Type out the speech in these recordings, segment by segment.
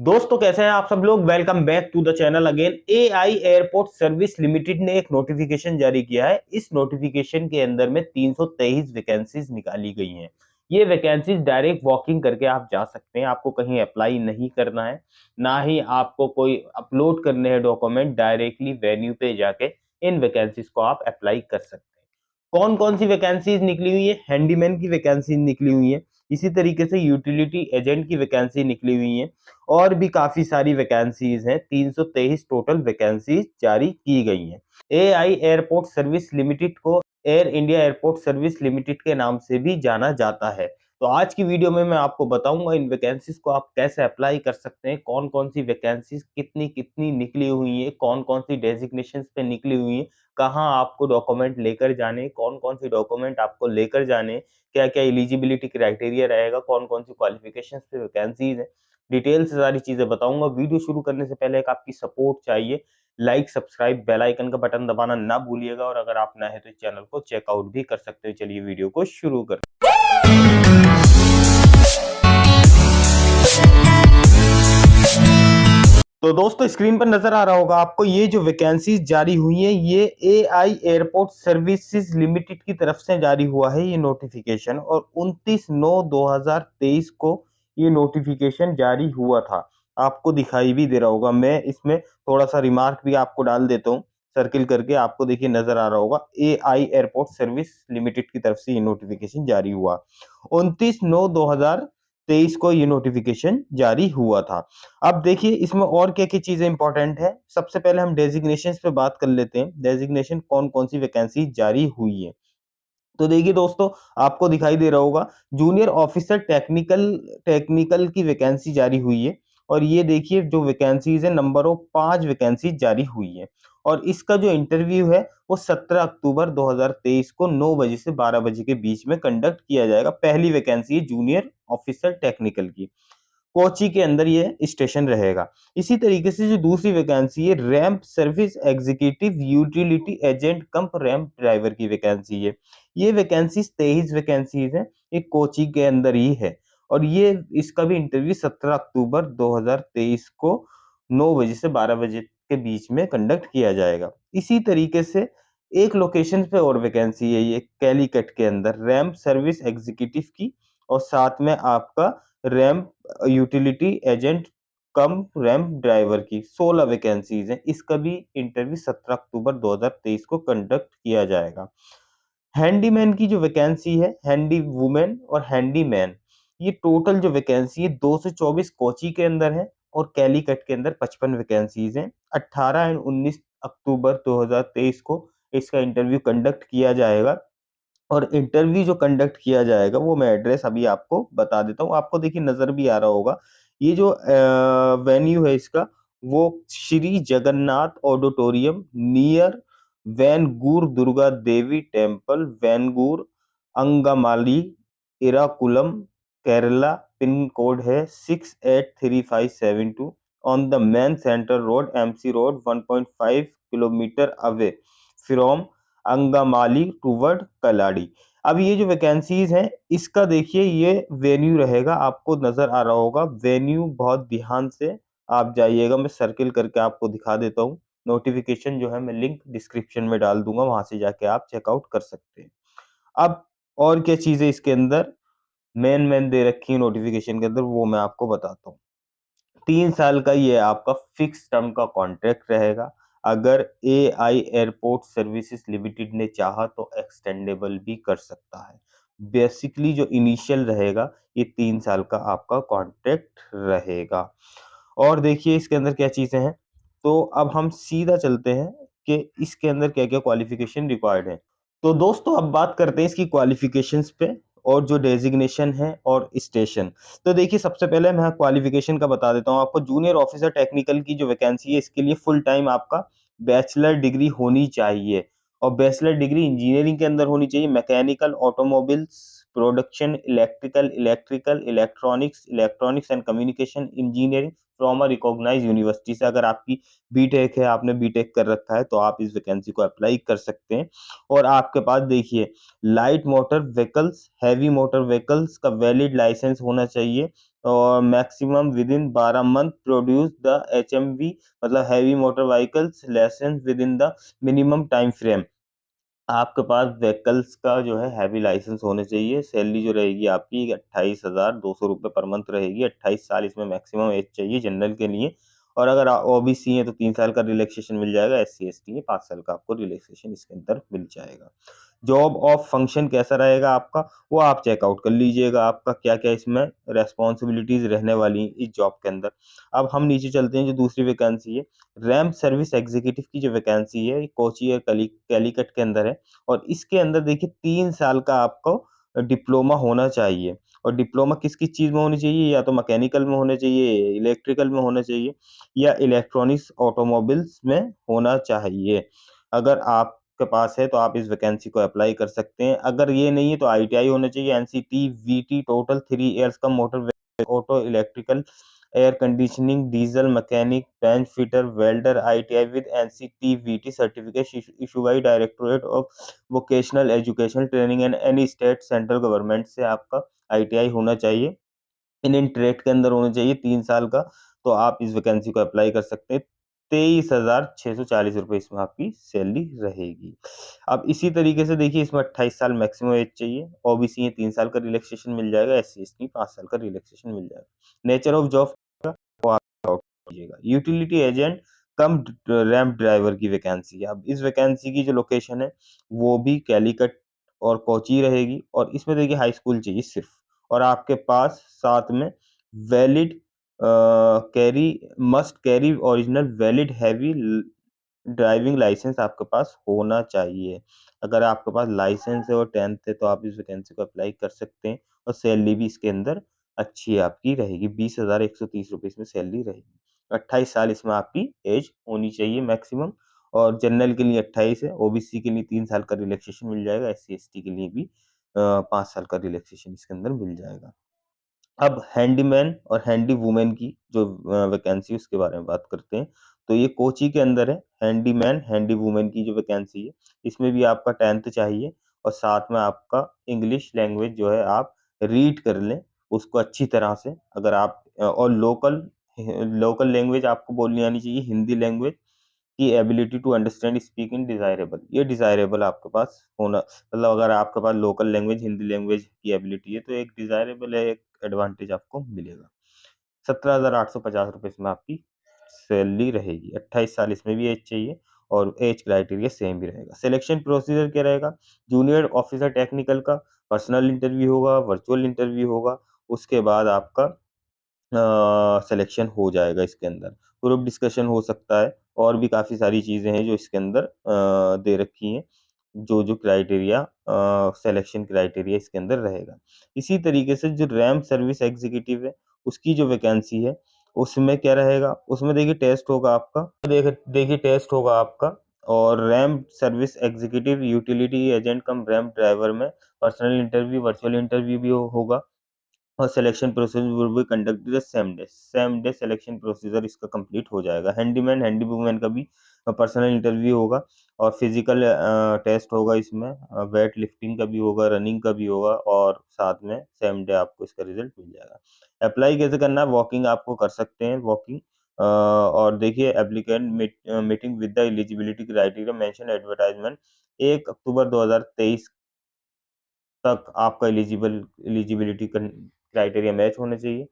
दोस्तों कैसे हैं आप सब लोग। Welcome back to the channel again. AI airport service limited ने एक नोटिफिकेशन जारी किया है। इस नोटिफिकेशन के अंदर में 323 वैकेंसीज निकाली गई हैं। ये वैकेंसीज डायरेक्ट वॉकिंग करके आप जा सकते हैं, आपको कहीं अप्लाई नहीं करना है, ना ही आपको कोई अपलोड करने हैं डॉक्यूमेंट। डायरेक्टली वेन्यू पे जाके इन वैकेंसीज को आप अप्लाई कर सकते हैं। कौन कौन सी वैकेंसीज निकली हुई है? हैंडीमैन की वैकेंसी निकली हुई है, इसी तरीके से यूटिलिटी एजेंट की वैकेंसी निकली हुई है, और भी काफी सारी वैकेंसीज हैं। 323 टोटल वैकेंसीज जारी की गई हैं। एआई एयरपोर्ट सर्विस लिमिटेड को air India airport service limited के नाम से भी जाना जाता है। तो आज की वीडियो में मैं आपको बताऊंगा इन वैकेंसीज को आप कैसे अप्लाई कर सकते हैं, कौन कौन सी वैकेंसीज कितनी कितनी निकली हुई है, कौन कौन सी डेजिग्नेशन पे निकली हुई है, कहाँ आपको डॉक्यूमेंट लेकर जाने, कौन कौन सी डॉक्यूमेंट आपको लेकर जाने, क्या क्या एलिजिबिलिटी क्राइटेरिया रहेगा, कौन कौन सी क्वालिफिकेशन पे वैकेंसीज है। डिटेल से सारी चीजें बताऊंगा। वीडियो शुरू करने से पहले एक आपकी सपोर्ट चाहिए। लाइक, सब्सक्राइब, बेल आइकन का बटन दबाना ना भूलिएगा, और अगर आप नए हैं तो इस चैनल को चेकआउट भी कर सकते हो। चलिए वीडियो को शुरू कर। तो दोस्तों स्क्रीन पर नजर आ रहा होगा आपको, ये जो वैकेंसीज जारी हुई है ये एआई एयरपोर्ट सर्विसेज लिमिटेड की तरफ से जारी हुआ है ये नोटिफिकेशन, और 29/9/2023 को ये नोटिफिकेशन जारी हुआ था। आपको दिखाई भी दे रहा होगा, मैं इसमें थोड़ा सा रिमार्क भी आपको डाल देता हूँ सर्किल करके। आपको देखिए नजर आ रहा होगा, एआई एयरपोर्ट सर्विस लिमिटेड की तरफ से ये नोटिफिकेशन जारी हुआ 29/9/2023 को ये नोटिफिकेशन जारी हुआ था। अब देखिए इसमें और क्या-क्या चीजें इंपॉर्टेंट है। सबसे पहले हम डेजिग्नेशंस पे बात कर लेते हैं। डेजिग्नेशन कौन-कौन सी वैकेंसी जारी हुई है। तो देखिए दोस्तों, आपको दिखाई दे रहा होगा, जूनियर ऑफिसर टेक्निकल टेक्निकल की वैकेंसी जारी हुई है। और ये देखिए जो वैकेंसीज है, नंबर ऑफ 5 वैकेंसी जारी हुई है। और इसका जो इंटरव्यू है वो 17 अक्टूबर 2023 को 9 बजे से 12 बजे के बीच में कंडक्ट किया जाएगा। पहली वैकेंसी है जूनियर ऑफिसर टेक्निकल की, कोची के अंदर ये स्टेशन रहेगा। इसी तरीके से जो दूसरी वैकेंसी है, ramp service executive utility agent कम रैंप ड्राइवर की वैकेंसी है। ये वैकेंसी 23 वैकेंसीज है, ये कोची के अंदर ही है। और ये इसका भी इंटरव्यू 17 अक्टूबर 2023 को 9 बजे से 12 बजे के बीच में कंडक्ट किया जाएगा। इसी तरीके से एक लोकेशन पे और वैकेंसी है, ये कैलीकट के अंदर रैंप सर्विस एग्जीक्यूटिव की, और साथ में आपका रैंप यूटिलिटी एजेंट कम रैंप ड्राइवर की 16 वैकेंसीज हैं। इसका भी इंटरव्यू 17 अक्टूबर 2023 को कंडक्ट किया जाएगा। हैंडीमैन की जो वैकेंसी है, हैंडी वुमेन और हैंडीमैन, ये टोटल जो वैकेंसी है 224 कोची के अंदर है, और कैलीकट के अंदर 55 वैकेंसीज हैं। 18 एंड 19 अक्टूबर 2023 को इसका इंटरव्यू कंडक्ट किया जाएगा। और इंटरव्यू जो कंडक्ट किया जाएगा वो मैं एड्रेस अभी आपको बता देता हूँ। आपको देखिए नजर भी आ रहा होगा, ये जो वेन्यू है इसका, वो Shri Jagannath auditorium near Vaingoor Durga Devi temple, Vaingoor, Angamaly, Ernakulam, Kerala. Pin code है 683572 on the main centre road, MC road, 1.5 kilometre away from Angamaly toward Kalady. अब ये जो वैकेंसीज हैं, इसका देखिए ये वेन्यू रहेगा, आपको नजर आ रहा होगा वेन्यू। बहुत ध्यान से आप जाइएगा, मैं सर्किल करके आपको दिखा देता हूँ। नोटिफिकेशन जो है मैं लिंक डिस्क्रिप्शन में डाल दूंगा, वहां से जाके आप चेकआउट कर सकते हैं। अब और क्या चीजें इसके अंदर मेन दे रखी है नोटिफिकेशन के अंदर, वो मैं आपको बताता हूँ। 3 साल का ये आपका फिक्स टर्म का कॉन्ट्रैक्ट रहेगा। अगर एआई एयरपोर्ट सर्विसेज लिमिटेड ने चाहा तो एक्सटेंडेबल भी कर सकता है। बेसिकली जो इनिशियल रहेगा, ये 3 साल का आपका कॉन्ट्रैक्ट रहेगा। और देखिए इसके अंदर क्या चीजें हैं। तो अब हम सीधा चलते हैं कि इसके अंदर क्या क्या क्वालिफिकेशन रिक्वायर्ड है। तो दोस्तों अब बात करते हैं इसकी क्वालिफिकेशंस पे, और जो डेजिग्नेशन है और स्टेशन। तो देखिए सबसे पहले मैं क्वालिफिकेशन का बता देता हूँ आपको। जूनियर ऑफिसर टेक्निकल की जो वैकेंसी है, इसके लिए फुल टाइम आपका बैचलर डिग्री होनी चाहिए, और बैचलर डिग्री इंजीनियरिंग के अंदर होनी चाहिए, mechanical, automobiles, production, electrical, electronics and communication engineering from a recognised university से। अगर आपकी बीटेक है, आपने बीटेक कर रखा है, तो आप इस वैकेंसी को अप्लाई कर सकते हैं। और आपके पास देखिए light motor vehicles, heavy motor vehicles का वैलिड लाइसेंस होना चाहिए और maximum within 12 month produce the HMV, मतलब heavy motor vehicles licence within the minimum time frame. आपके पास व्हीकल्स का जो है हैवी लाइसेंस होने चाहिए। सैलरी जो रहेगी आपकी 28,200 रुपये पर मंथ रहेगी। 28 साल इसमें मैक्सिमम एज चाहिए जनरल के लिए। और अगर आप ओबीसी हैं तो 3 साल का रिलैक्सेशन मिल जाएगा। एससी एसटी है 5 साल का आपको रिलैक्सेशन इसके अंदर मिल जाएगा। जॉब ऑफ फंक्शन कैसा रहेगा आपका, वो आप चेकआउट कर लीजिएगा, आपका क्या-क्या इसमें रिस्पॉन्सिबिलिटीज़ रहने वाली हैं इस जॉब के अंदर। अब हम नीचे चलते हैं, जो दूसरी वैकेंसी है, रैंप सर्विस एग्जीक्यूटिव की जो वैकेंसी है, ये कोची और कैलीकट के अंदर है। और इसके अंदर देखिए 3 साल का आपको डिप्लोमा होना चाहिए। और डिप्लोमा किस-किस चीज़ में होनी चाहिए, या तो मैकेनिकल में होना चाहिए, इलेक्ट्रिकल में होना चाहिए या इलेक्ट्रॉनिक्स ऑटोमोबाइल्स में होना चाहिए। अगर आपके पास है तो आप इस वैकेंसी को अप्लाई कर सकते हैं। अगर ये नहीं है तो आईटीआई होना चाहिए, एनसीटी, वीटी टोटल 3 इयर्स का motor auto, electrical, air conditioning, diesel mechanic, bench fitter, welder, ITI with NCT VT certificate issue bye directorate of vocational education training and any state central government से आपका ITI होना चाहिए। Indian trade के अंदर होना चाहिए 3 साल का। तो आप इस वैकेंसी को अप्लाई कर सकते हैं। 23,640 रुपए इसमें आपकी सैलरी रहेगी। अब इसी तरीके से देखिए इसमें 28 साल मैक्सिमम एज चाहिए। ओबीसी है 3 साल का रिलैक्सेशन मिल जाएगा, एससी-एसटी 5 साल का रिलैक्सेशन मिल जाएगा। नेचर ऑफ जॉब को आप आउट कीजिएगा। यूटिलिटी एजेंट कम रैंप ड्राइवर की वैकेंसी है। अब इस वैकेंसी की जो लोकेशन है वो भी कैलीकट और कोची रहेगी। और इसमें देखिए हाई स्कूल चाहिए सिर्फ। और आपके पास साथ में valid carry must carry original valid heavy driving licence आपके पास होना चाहिए। अगर आपके पास लाइसेंस है और 10th है तो आप इस वैकेंसी को अप्लाई कर सकते हैं। और सैलरी भी इसके अंदर अच्छी आपकी रहेगी, 20,130 रुपए इसमें सैलरी रहेगी। 28 साल इसमें आपकी एज होनी चाहिए मैक्सिमम। और जनरल के लिए 28 है, ओबीसी के लिए 3 साल का रिलैक्सेशन मिल जाएगा, एससी-एसटी के लिए भी 5 साल का रिलैक्सेशन इसके अंदर मिल जाएगा। अब हैंडीमैन और हैंडी वूमेन की जो वैकेंसी है उसके बारे में बात करते हैं। तो ये कोची के अंदर है, हैंडीमैन, हैंडी वूमेन की जो वैकेंसी है, इसमें भी आपका 10th चाहिए और साथ में आपका इंग्लिश लैंग्वेज जो है आप रीड कर लें, उसको अच्छी तरह से। अगर आप और लोकल लैंग्वेज आपको बोलनी आनी चाहिए, हिंदी लैंग्वेज की ability to understand speak in desirable, ये डिज़ायरेबल आपके पास होना, मतलब अगर आपके पास लोकल लैंग्वेज हिंदी लैंग्वेज की एबिलिटी है तो एक डिज़ायरेबल है, एक एडवांटेज आपको मिलेगा। 17,850 रुपए इसमें आपकी सैलरी रहेगी। 28 साल इसमें भी एज चाहिए और एज क्राइटेरिया सेम ही रहेगा। सिलेक्शन प्रोसीजर क्या रहेगा? जूनियर ऑफिसर टेक्निकल का पर्सनल इंटरव्यू होगा, वर्चुअल इंटरव्यू होगा, उसके बाद आपका सिलेक्शन हो जाएगा इसके अंदर। ग्रुप डिस्कशन हो सकता है और भी काफ़ी सारी चीज़ें हैं जो इसके अंदर दे रखी हैं, जो-जो क्राइटेरिया सिलेक्शन क्राइटेरिया इसके अंदर रहेगा। इसी तरीके से जो रैंप सर्विस एग्ज़ीक्यूटिव है, उसकी जो वैकेंसी है, उसमें क्या रहेगा? उसमें देखिए टेस्ट होगा आपका, देखिए टेस्ट होगा आपका। और ramp service executive utility agent कम रैंप ड्राइवर में पर्सनल इंटरव्यू, वर्चुअल इंटरव्यू भी होगा। और selection process will be conducted same day selection procedure इसका कंप्लीट हो जाएगा। हैंडीमैन, हैंडी वूमेन का भी पर्सनल इंटरव्यू होगा और फिजिकल टेस्ट होगा इसमें, वेट लिफ्टिंग का भी होगा, रनिंग का भी होगा और साथ में सेम डे आपको इसका रिजल्ट मिल जाएगा। अप्लाई कैसे करना है? वॉकिंग आपको कर सकते हैं, वॉकिंग। और देखिए applicant meeting with the eligibility criteria mention advertisement 1 अक्टूबर 2023 तक आपका एलिजिबिलिटी क्राइटेरिया मैच होना चाहिए।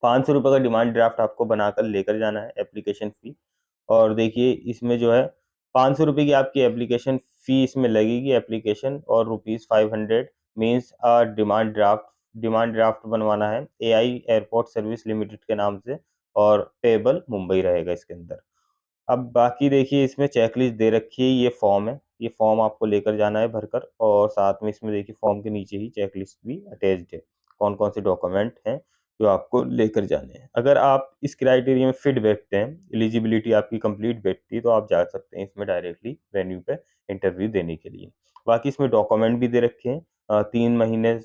₹500 का डिमांड ड्राफ्ट आपको बनाकर लेकर जाना है, एप्लीकेशन फ़ी। और देखिए इसमें जो है ₹500 की आपकी एप्लीकेशन फ़ी इसमें लगेगी, एप्लीकेशन और ₹500 मीन्स डिमांड ड्राफ्ट बनवाना है एआई एयरपोर्ट सर्विस लिमिटेड के नाम से और पेएबल मुंबई रहेगा इसके अंदर। अब बाकी देखिए इसमें चेकलिस्ट दे रखी है, ये फॉर्म है, ये फॉर्म आपको लेकर जाना है भरकर और साथ में इसमें देखिए फॉर्म के नीचे ही चेकलिस्ट भी अटैच्ड है, कौन-कौन से डॉक्यूमेंट हैं जो आपको लेकर जाने हैं। अगर आप इस क्राइटेरिया में फिट बैठते हैं, एलिजिबिलिटी आपकी कंप्लीट बैठती है तो आप जा सकते हैं इसमें डायरेक्टली वेन्यू पे इंटरव्यू देने के लिए। बाकी इसमें डॉक्यूमेंट भी दे रखे हैं, 3 महीने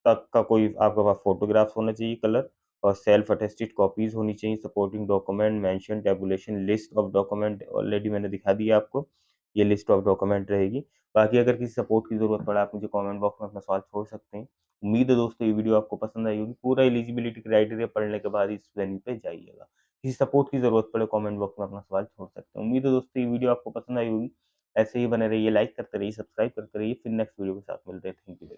तक का कोई आपके पास फ़ोटोग्राफ्स होना चाहिए कलर और सेल्फ अटेस्टेड कॉपीज़ होनी चाहिए, supporting document, mention tabulation, list of document already मैंने दिखा दिया आपको, ये लिस्ट ऑफ डॉक्यूमेंट रहेगी। बाकी अगर किसी सपोर्ट की ज़रूरत पड़े आप मुझे कमेंट बॉक्स में अपना सवाल छोड़ सकते हैं। उम्मीद है दोस्तों ये वीडियो आपको पसंद आई होगी, पूरा एलिजिबिलिटी क्राइटेरिया पढ़ने के बाद इस वेन्यू पे जाइएगा। किसी सपोर्ट की ज़रूरत पड़े कमेंट बॉक्स में अपना सवाल छोड़ सकते हैं। उम्मीद है दोस्तों ये वीडियो आपको पसंद आई होगी, ऐसे ही बने रहिए, लाइक करते रहिए, सब्सक्राइब करते रहिए, फिर नेक्स्ट वीडियो के साथ मिलते हैं। Thank you.